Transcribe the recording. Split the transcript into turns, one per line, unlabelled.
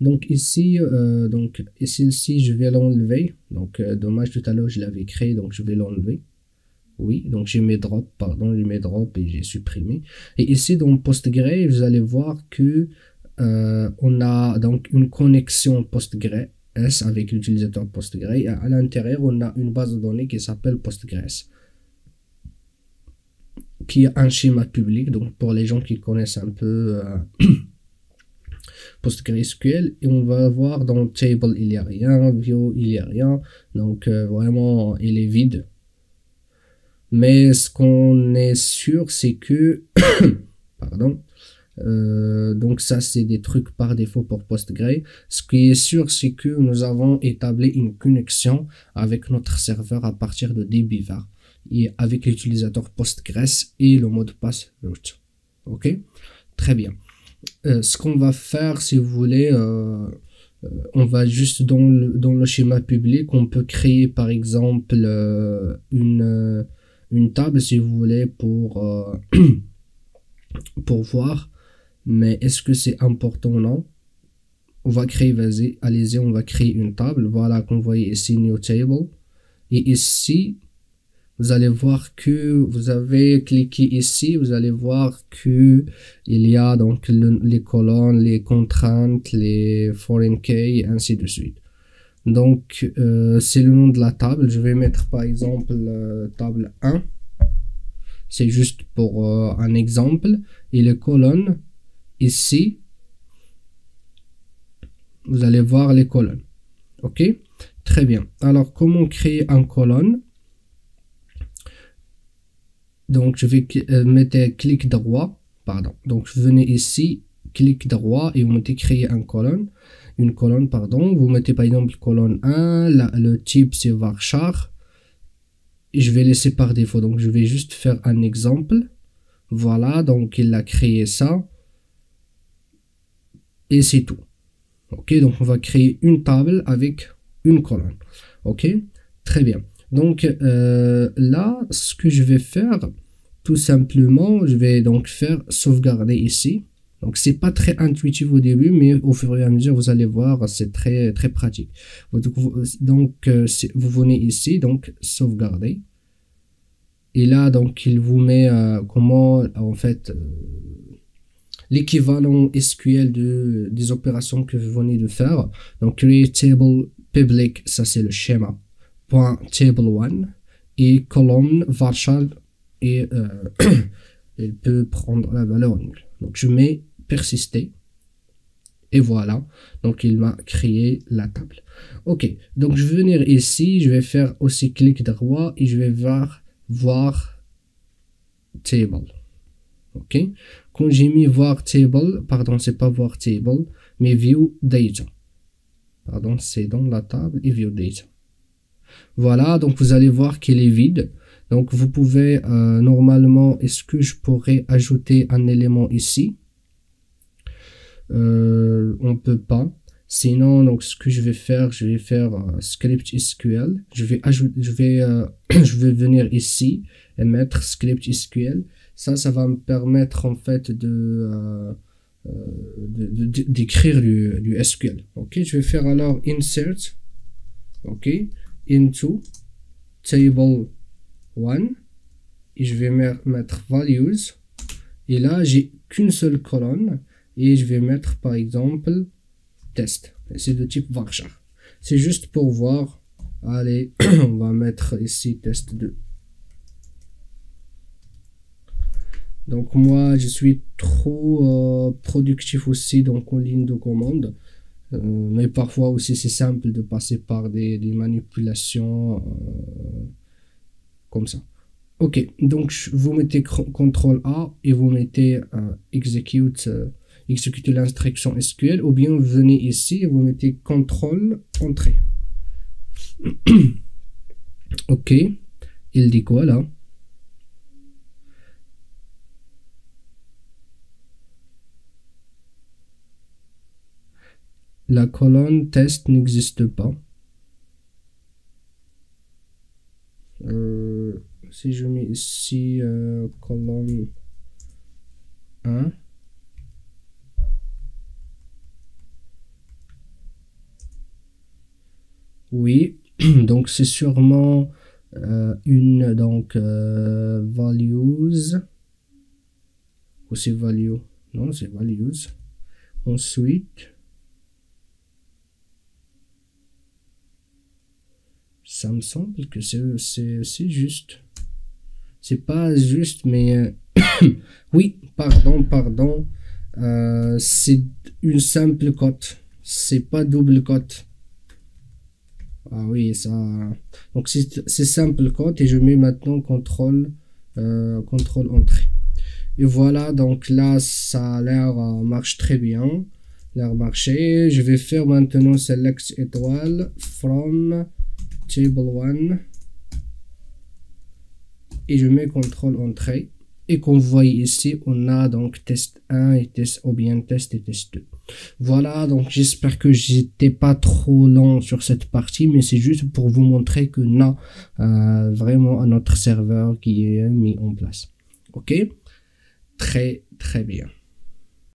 Donc ici, je vais l'enlever. Donc dommage, tout à l'heure je l'avais créé, donc je vais l'enlever. Oui, donc j'ai mes drops, pardon, j'ai mes drops et j'ai supprimé. Et ici dans Postgre, vous allez voir que on a donc une connexion Postgres avec l'utilisateur Postgre. Et à l'intérieur, on a une base de données qui s'appelle Postgres, qui est un schéma public. Donc pour les gens qui connaissent un peu PostgreSQL, et on va voir dans Table il y a rien, View il y a rien. Donc vraiment, il est vide. Mais ce qu'on est sûr, c'est que pardon. Donc ça, c'est des trucs par défaut pour Postgre. Ce qui est sûr, c'est que nous avons établi une connexion avec notre serveur à partir de dbVar et avec l'utilisateur Postgres et le mot de passe root. Ok, très bien. Ce qu'on va faire, si vous voulez, on va juste dans le schéma public, on peut créer par exemple une table, si vous voulez, pour voir. Mais est-ce que c'est important ou non? On va créer, vas-y, allez-y, on va créer une table. Voilà, qu'on voit ici, New Table. Et ici, vous allez voir que vous avez cliqué ici, vous allez voir que il y a donc les colonnes, les contraintes, les foreign key, et ainsi de suite. Donc, c'est le nom de la table. Je vais mettre par exemple table 1. C'est juste pour un exemple. Et les colonnes, ici, vous allez voir les colonnes. Ok, très bien. Alors, comment créer une colonne? Donc, je vais mettre clic droit, pardon. Donc, venez ici, clic droit et vous mettez créer une colonne, pardon. Vous mettez par exemple colonne 1, le type c'est varchar. Et je vais laisser par défaut. Donc, je vais juste faire un exemple. Voilà, donc il a créé ça. Et c'est tout. Ok, donc on va créer une table avec une colonne. Ok, très bien. Donc là, ce que je vais faire, tout simplement, je vais donc faire sauvegarder ici. Donc c'est pas très intuitif au début, mais au fur et à mesure, vous allez voir, c'est très très pratique. Donc vous venez ici, donc sauvegarder. Et là, donc il vous met comment en fait l'équivalent SQL des opérations que vous venez de faire. Donc, create table public, ça c'est le schéma. Point table 1 et colonne varchar et il peut prendre la valeur nulle. Donc, je mets persister et voilà. Donc, il m'a créé la table. Ok, donc je vais venir ici, je vais faire aussi clic droit et je vais voir table. Ok, quand j'ai mis voir table, pardon, c'est pas voir table, mais view data. Pardon, c'est dans la table et view data. Voilà, donc vous allez voir qu'il est vide. Donc vous pouvez normalement, est-ce que je pourrais ajouter un élément ici? On peut pas. Sinon, donc ce que je vais faire script SQL. Je vais je vais venir ici et mettre script SQL. Ça va me permettre en fait d'écrire du SQL. Ok, je vais faire alors insert, ok, into table 1 et je vais mettre values et là j'ai qu'une seule colonne et je vais mettre par exemple test. C'est de type varchar. C'est juste pour voir. Allez, on va mettre ici test 2. Donc moi je suis trop productif aussi donc en ligne de commande, mais parfois aussi c'est simple de passer par des manipulations comme ça. Ok, donc vous mettez CTRL A et vous mettez exécuter l'instruction SQL, ou bien vous venez ici et vous mettez CTRL entrée. Ok, il dit quoi là? La colonne test n'existe pas. Si je mets ici colonne 1, Oui, donc c'est sûrement une values ou c'est value. Non, c'est values. Ensuite, ça me semble que c'est juste. C'est pas juste, mais oui, pardon. C'est une simple cote. C'est pas double cote. Ah oui, ça. Donc c'est simple cote et je mets maintenant contrôle entrée. Et voilà, donc là, ça a l'air marche très bien. L'air marché. Je vais faire maintenant select étoile from table 1 et je mets contrôle entrée. Et comme vous voyez ici, on a donc test 1 et test ou bien test et test 2. Voilà, donc j'espère que j'étais pas trop long sur cette partie, mais c'est juste pour vous montrer que on a vraiment un autre serveur qui est mis en place. Ok, très bien.